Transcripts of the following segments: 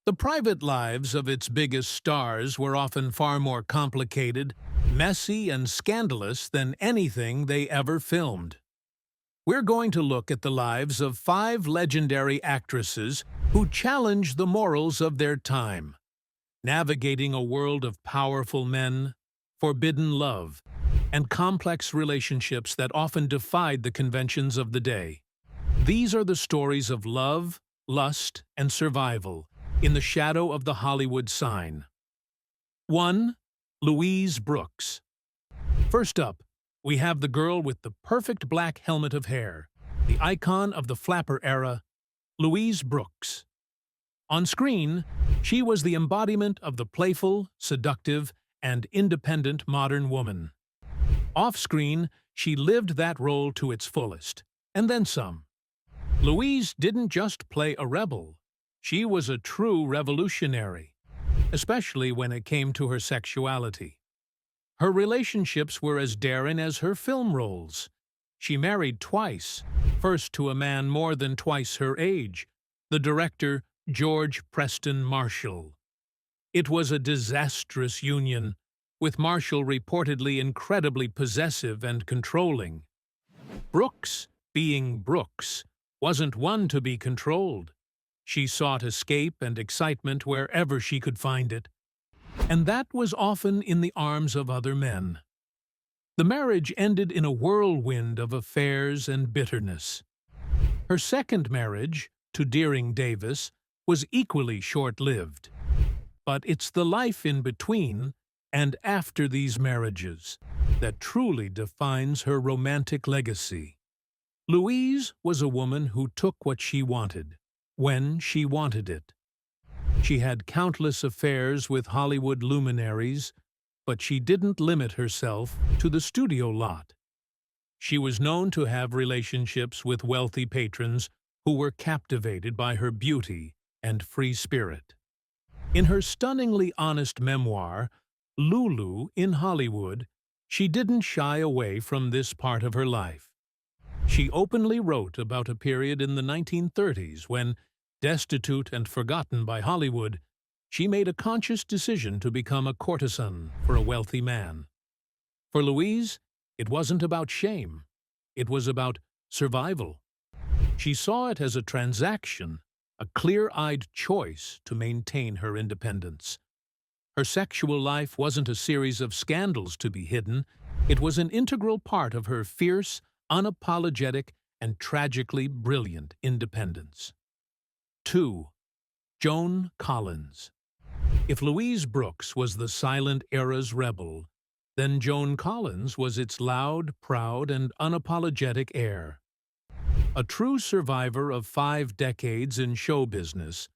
The private lives of its biggest stars were often far more complicated, messy, and scandalous than anything they ever filmed. We're going to look at the lives of 5 legendary actresses who challenged the morals of their time, navigating a world of powerful men, forbidden love, and complex relationships that often defied the conventions of the day. These are the stories of love, lust, and survival in the shadow of the Hollywood sign. 1. Louise Brooks. First up, we have the girl with the perfect black helmet of hair, the icon of the flapper era, Louise Brooks. On screen, she was the embodiment of the playful, seductive, and independent modern woman. Off-screen, she lived that role to its fullest, and then some. Louise didn't just play a rebel. She was a true revolutionary, especially when it came to her sexuality. Her relationships were as daring as her film roles. She married twice, first to a man more than twice her age, the director George Preston Marshall. It was a disastrous union, with Marshall reportedly incredibly possessive and controlling. Brooks, being Brooks, wasn't one to be controlled. She sought escape and excitement wherever she could find it, and that was often in the arms of other men. The marriage ended in a whirlwind of affairs and bitterness. Her second marriage, to Deering Davis, was equally short-lived. But it's the life in between and after these marriages that truly defines her romantic legacy. Louise was a woman who took what she wanted, when she wanted it. She had countless affairs with Hollywood luminaries, but she didn't limit herself to the studio lot. She was known to have relationships with wealthy patrons who were captivated by her beauty and free spirit. In her stunningly honest memoir, Lulu in Hollywood, she didn't shy away from this part of her life. She openly wrote about a period in the 1930s when, destitute and forgotten by Hollywood, she made a conscious decision to become a courtesan for a wealthy man. For Louise, it wasn't about shame. It was about survival. She saw it as a transaction, a clear-eyed choice to maintain her independence. Her sexual life wasn't a series of scandals to be hidden. It was an integral part of her fierce, unapologetic, and tragically brilliant independence. 2. Joan Collins. If Louise Brooks was the silent era's rebel, then Joan Collins was its loud, proud, and unapologetic heir. A true survivor of 5 decades in show business,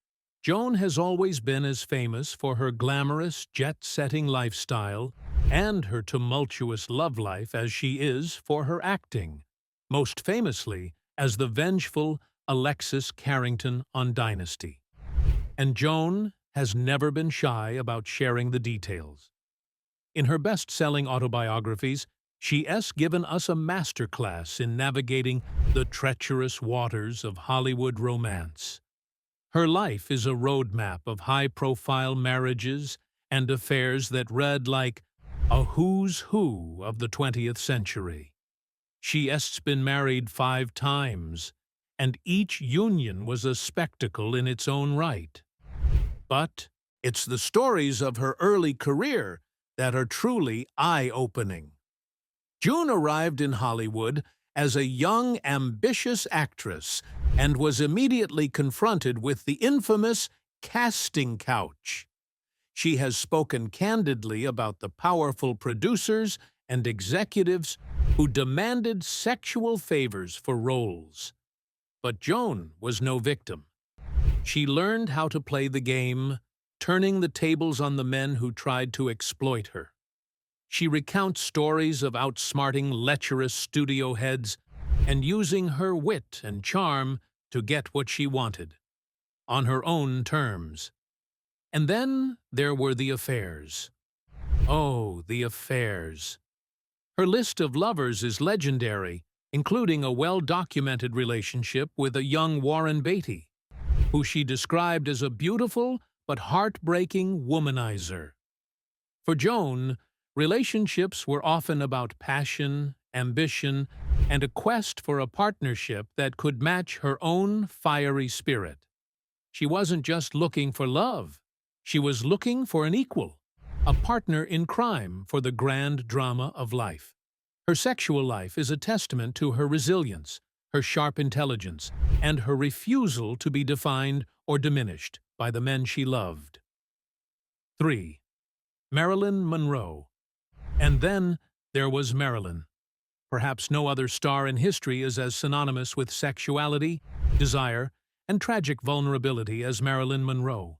Joan has always been as famous for her glamorous, jet-setting lifestyle and her tumultuous love life as she is for her acting, most famously as the vengeful Alexis Carrington on Dynasty. And Joan has never been shy about sharing the details. In her best-selling autobiographies, she has given us a masterclass in navigating the treacherous waters of Hollywood romance. Her life is a roadmap of high-profile marriages and affairs that read like a who's who of the 20th century. She has been married 5 times, and each union was a spectacle in its own right. But it's the stories of her early career that are truly eye-opening. June arrived in Hollywood as a young, ambitious actress and was immediately confronted with the infamous casting couch. She has spoken candidly about the powerful producers and executives who demanded sexual favors for roles. But Joan was no victim. She learned how to play the game, turning the tables on the men who tried to exploit her. She recounts stories of outsmarting lecherous studio heads and using her wit and charm to get what she wanted, on her own terms. And then there were the affairs. Oh, the affairs. Her list of lovers is legendary, including a well-documented relationship with a young Warren Beatty, who she described as a beautiful but heartbreaking womanizer. For Joan, relationships were often about passion, ambition, and a quest for a partnership that could match her own fiery spirit. She wasn't just looking for love. She was looking for an equal, a partner in crime for the grand drama of life. Her sexual life is a testament to her resilience, her sharp intelligence, and her refusal to be defined or diminished by the men she loved. 3. Marilyn Monroe. And then there was Marilyn. Perhaps no other star in history is as synonymous with sexuality, desire, and tragic vulnerability as Marilyn Monroe.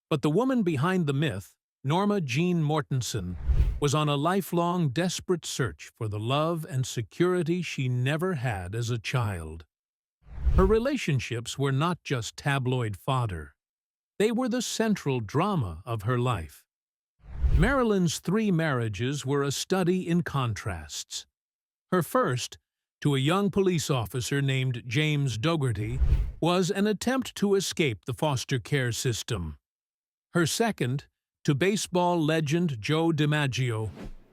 But the woman behind the myth, Norma Jean Mortensen, was on a lifelong, desperate search for the love and security she never had as a child. Her relationships were not just tabloid fodder. They were the central drama of her life. Marilyn's 3 marriages were a study in contrasts. Her first, to a young police officer named James Dougherty, was an attempt to escape the foster care system. Her second, to baseball legend Joe DiMaggio,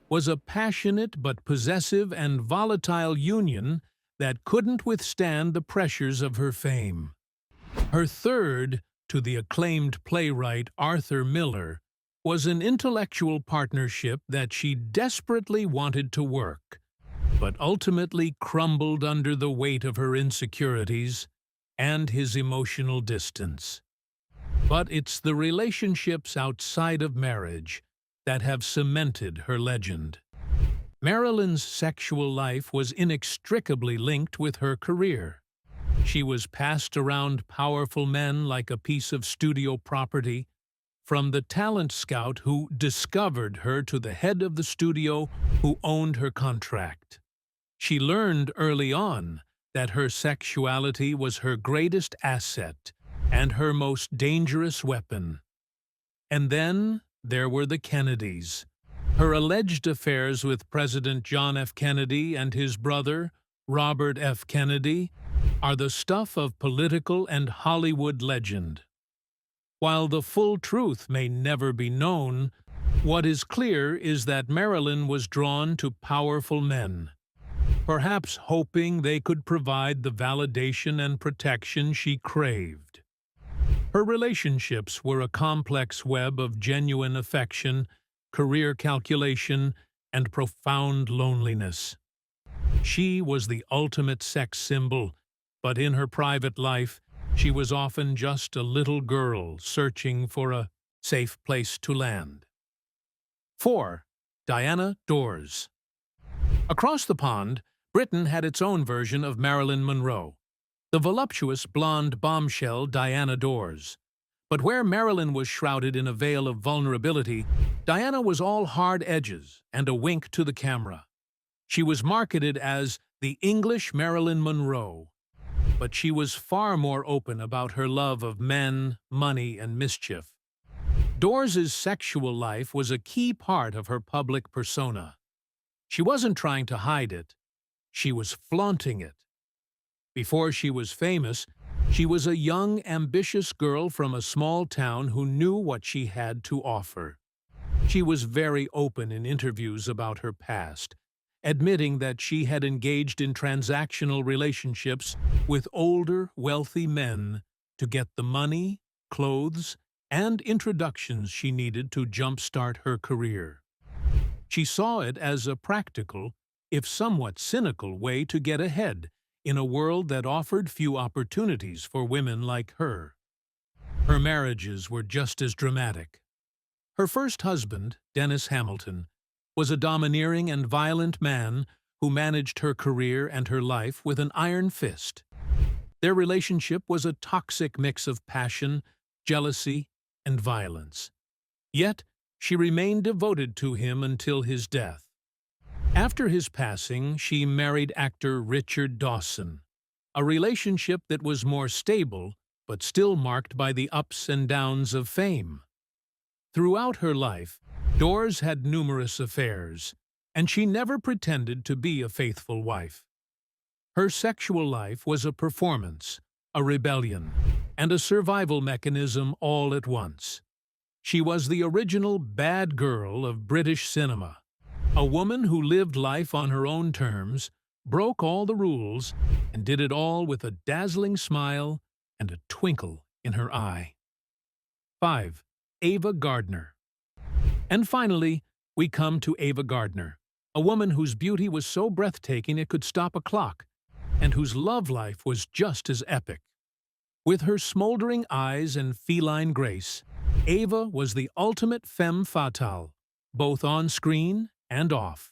was a passionate but possessive and volatile union that couldn't withstand the pressures of her fame. Her third, to the acclaimed playwright Arthur Miller, was an intellectual partnership that she desperately wanted to work, but ultimately crumbled under the weight of her insecurities and his emotional distance. But it's the relationships outside of marriage that have cemented her legend. Marilyn's sexual life was inextricably linked with her career. She was passed around powerful men like a piece of studio property, from the talent scout who discovered her to the head of the studio who owned her contract. She learned early on that her sexuality was her greatest asset and her most dangerous weapon. And then there were the Kennedys. Her alleged affairs with President John F. Kennedy and his brother, Robert F. Kennedy, are the stuff of political and Hollywood legend. While the full truth may never be known, what is clear is that Marilyn was drawn to powerful men, perhaps hoping they could provide the validation and protection she craved. Her relationships were a complex web of genuine affection, career calculation, and profound loneliness. She was the ultimate sex symbol, but in her private life, she was often just a little girl searching for a safe place to land. 4. Diana Dors. Across the pond, Britain had its own version of Marilyn Monroe, the voluptuous blonde bombshell Diana Dors. But where Marilyn was shrouded in a veil of vulnerability, Diana was all hard edges and a wink to the camera. She was marketed as the English Marilyn Monroe, but she was far more open about her love of men, money, and mischief. Dors's sexual life was a key part of her public persona. She wasn't trying to hide it. She was flaunting it. Before she was famous, she was a young, ambitious girl from a small town who knew what she had to offer. She was very open in interviews about her past, admitting that she had engaged in transactional relationships with older, wealthy men to get the money, clothes, and introductions she needed to jumpstart her career. She saw it as a practical, if somewhat cynical, way to get ahead in a world that offered few opportunities for women like her. Her marriages were just as dramatic. Her first husband, Dennis Hamilton, was a domineering and violent man who managed her career and her life with an iron fist. Their relationship was a toxic mix of passion, jealousy, and violence. Yet, she remained devoted to him until his death. After his passing, she married actor Richard Dawson, a relationship that was more stable but still marked by the ups and downs of fame. Throughout her life, Dors had numerous affairs, and she never pretended to be a faithful wife. Her sexual life was a performance, a rebellion, and a survival mechanism all at once. She was the original bad girl of British cinema, a woman who lived life on her own terms, broke all the rules, and did it all with a dazzling smile and a twinkle in her eye. 5. Ava Gardner. And finally, we come to Ava Gardner, a woman whose beauty was so breathtaking it could stop a clock, and whose love life was just as epic. With her smoldering eyes and feline grace, Ava was the ultimate femme fatale, both on screen and off.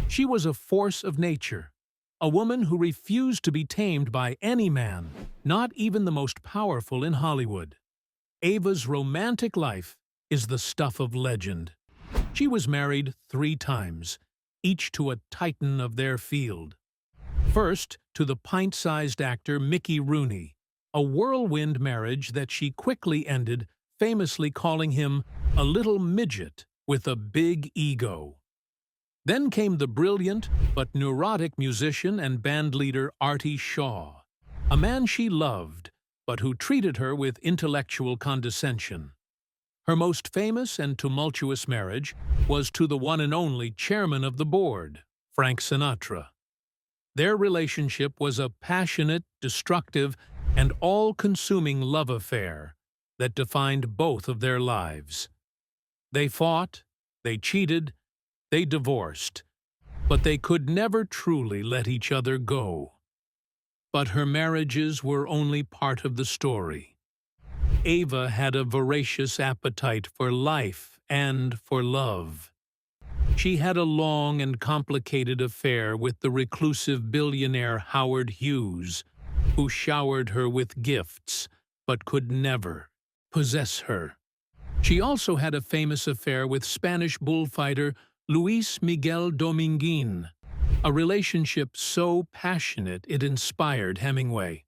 She was a force of nature, a woman who refused to be tamed by any man, not even the most powerful in Hollywood. Ava's romantic life is the stuff of legend. She was married 3 times, each to a titan of their field. First, to the pint-sized actor Mickey Rooney, a whirlwind marriage that she quickly ended, famously calling him a little midget with a big ego. Then came the brilliant but neurotic musician and bandleader Artie Shaw, a man she loved, but who treated her with intellectual condescension. Her most famous and tumultuous marriage was to the one and only chairman of the board, Frank Sinatra. Their relationship was a passionate, destructive, and all-consuming love affair that defined both of their lives. They fought, they cheated, they divorced, but they could never truly let each other go. But her marriages were only part of the story. Ava had a voracious appetite for life and for love. She had a long and complicated affair with the reclusive billionaire Howard Hughes, who showered her with gifts but could never possess her. She also had a famous affair with Spanish bullfighter Luis Miguel Dominguín, a relationship so passionate it inspired Hemingway.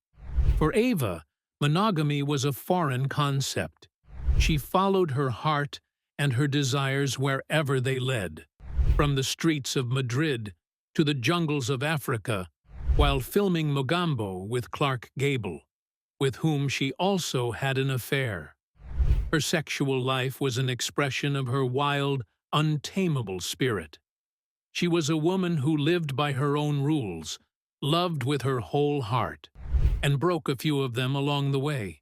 For Ava, monogamy was a foreign concept. She followed her heart and her desires wherever they led, from the streets of Madrid to the jungles of Africa, while filming Mogambo with Clark Gable, with whom she also had an affair. Her sexual life was an expression of her wild, untamable spirit. She was a woman who lived by her own rules, loved with her whole heart, and broke a few of them along the way.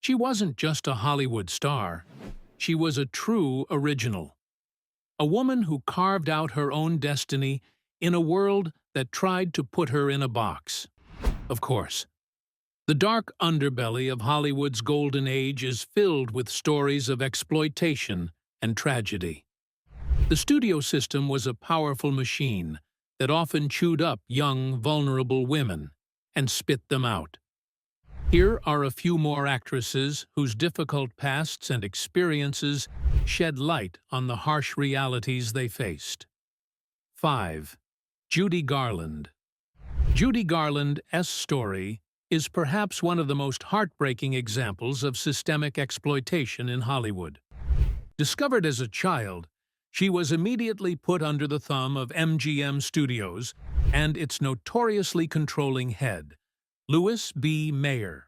She wasn't just a Hollywood star. She was a true original. A woman who carved out her own destiny in a world that tried to put her in a box. Of course, the dark underbelly of Hollywood's golden age is filled with stories of exploitation and tragedy. The studio system was a powerful machine that often chewed up young, vulnerable women and spit them out. Here are a few more actresses whose difficult pasts and experiences shed light on the harsh realities they faced. 5. Judy Garland. Judy Garland's story is perhaps one of the most heartbreaking examples of systemic exploitation in Hollywood. Discovered as a child, she was immediately put under the thumb of MGM Studios and its notoriously controlling head, Louis B. Mayer.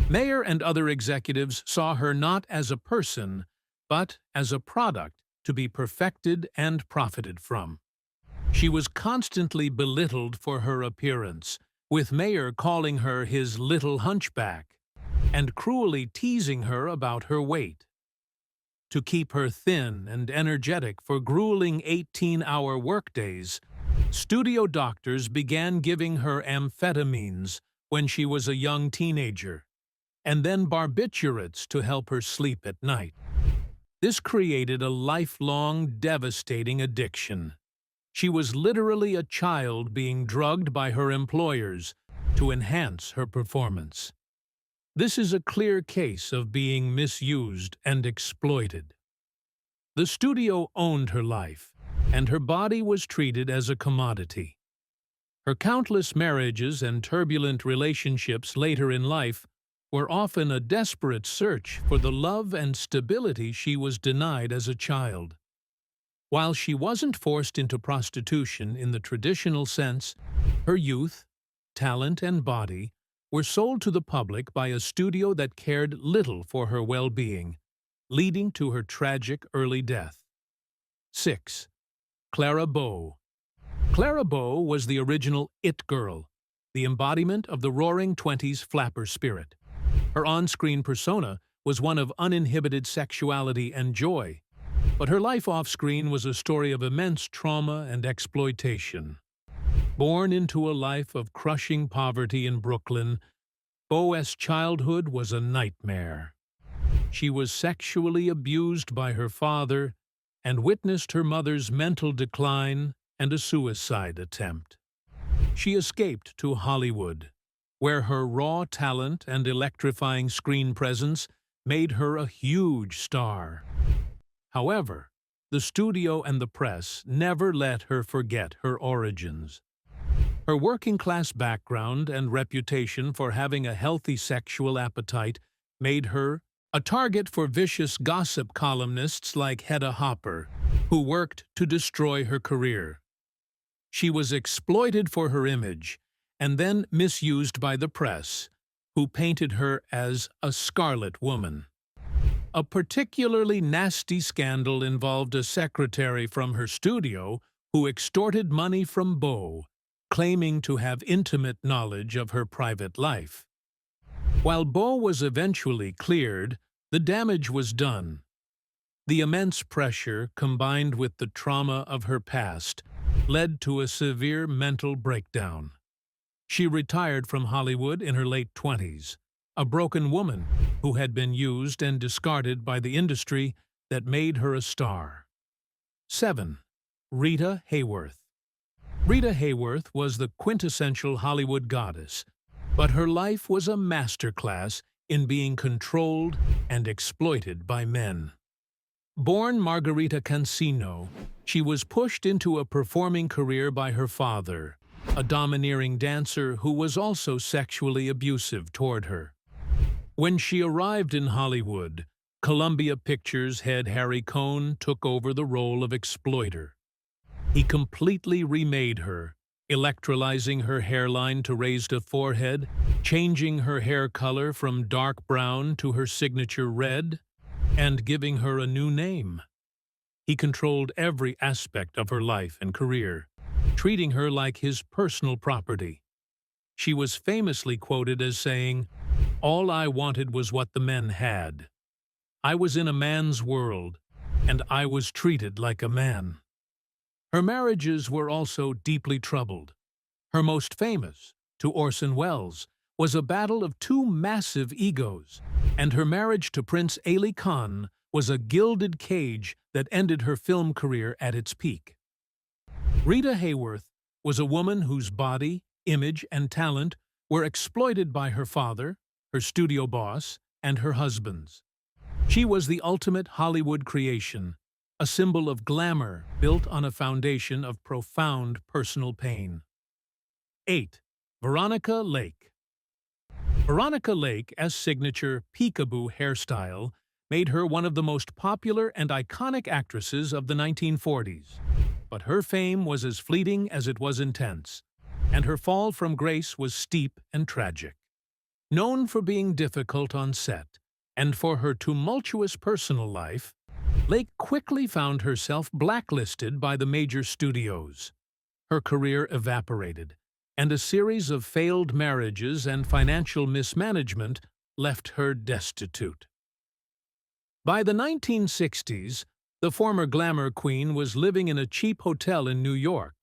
Mayer and other executives saw her not as a person, but as a product to be perfected and profited from. She was constantly belittled for her appearance, with Mayer calling her his little hunchback, and cruelly teasing her about her weight. To keep her thin and energetic for grueling 18-hour workdays, studio doctors began giving her amphetamines when she was a young teenager, and then barbiturates to help her sleep at night. This created a lifelong, devastating addiction. She was literally a child being drugged by her employers to enhance her performance. This is a clear case of being misused and exploited. The studio owned her life, and her body was treated as a commodity. Her countless marriages and turbulent relationships later in life were often a desperate search for the love and stability she was denied as a child. While she wasn't forced into prostitution in the traditional sense, her youth, talent, and body were sold to the public by a studio that cared little for her well-being. leading to her tragic early death. 6. Clara Bow. Clara Bow was the original It Girl, the embodiment of the roaring 20s flapper spirit. Her on-screen persona was one of uninhibited sexuality and joy, but her life off-screen was a story of immense trauma and exploitation. Born into a life of crushing poverty in Brooklyn, Bow's childhood was a nightmare. She was sexually abused by her father and witnessed her mother's mental decline and a suicide attempt. She escaped to Hollywood, where her raw talent and electrifying screen presence made her a huge star. However, the studio and the press never let her forget her origins. Her working-class background and reputation for having a healthy sexual appetite made her a target for vicious gossip columnists like Hedda Hopper, who worked to destroy her career. She was exploited for her image and then misused by the press, who painted her as a scarlet woman. A particularly nasty scandal involved a secretary from her studio who extorted money from Bow, claiming to have intimate knowledge of her private life. While Bow was eventually cleared, the damage was done. The immense pressure, combined with the trauma of her past, led to a severe mental breakdown. She retired from Hollywood in her late 20s, a broken woman who had been used and discarded by the industry that made her a star. 7. Rita Hayworth. Rita Hayworth was the quintessential Hollywood goddess, but her life was a masterclass in being controlled and exploited by men. Born Margarita Cancino, she was pushed into a performing career by her father, a domineering dancer who was also sexually abusive toward her. When she arrived in Hollywood, Columbia Pictures head Harry Cohn took over the role of exploiter. He completely remade her, electrolyzing her hairline to raised a forehead, changing her hair color from dark brown to her signature red, and giving her a new name. He controlled every aspect of her life and career, treating her like his personal property. She was famously quoted as saying, "All I wanted was what the men had. I was in a man's world, and I was treated like a man." Her marriages were also deeply troubled. Her most famous, to Orson Welles, was a battle of two massive egos, and her marriage to Prince Ali Khan was a gilded cage that ended her film career at its peak. Rita Hayworth was a woman whose body, image, and talent were exploited by her father, her studio boss, and her husbands. She was the ultimate Hollywood creation, a symbol of glamour built on a foundation of profound personal pain. 8. Veronica Lake. Veronica Lake's signature peekaboo hairstyle made her one of the most popular and iconic actresses of the 1940s. But her fame was as fleeting as it was intense, and her fall from grace was steep and tragic. Known for being difficult on set, and for her tumultuous personal life, Lake quickly found herself blacklisted by the major studios. Her career evaporated, and a series of failed marriages and financial mismanagement left her destitute. By the 1960s, the former glamour queen was living in a cheap hotel in New York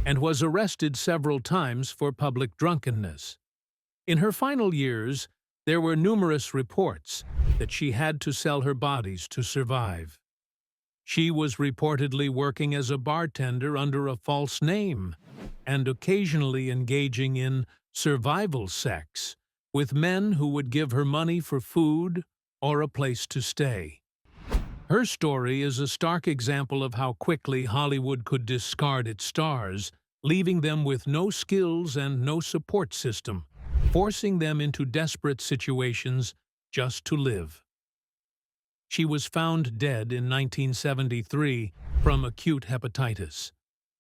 and was arrested several times for public drunkenness. In her final years, there were numerous reports that she had to sell her bodies to survive. She was reportedly working as a bartender under a false name and occasionally engaging in survival sex with men who would give her money for food or a place to stay. Her story is a stark example of how quickly Hollywood could discard its stars, leaving them with no skills and no support system, forcing them into desperate situations just to live. She was found dead in 1973 from acute hepatitis,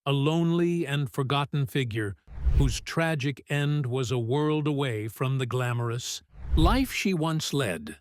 a lonely and forgotten figure whose tragic end was a world away from the glamorous life she once led.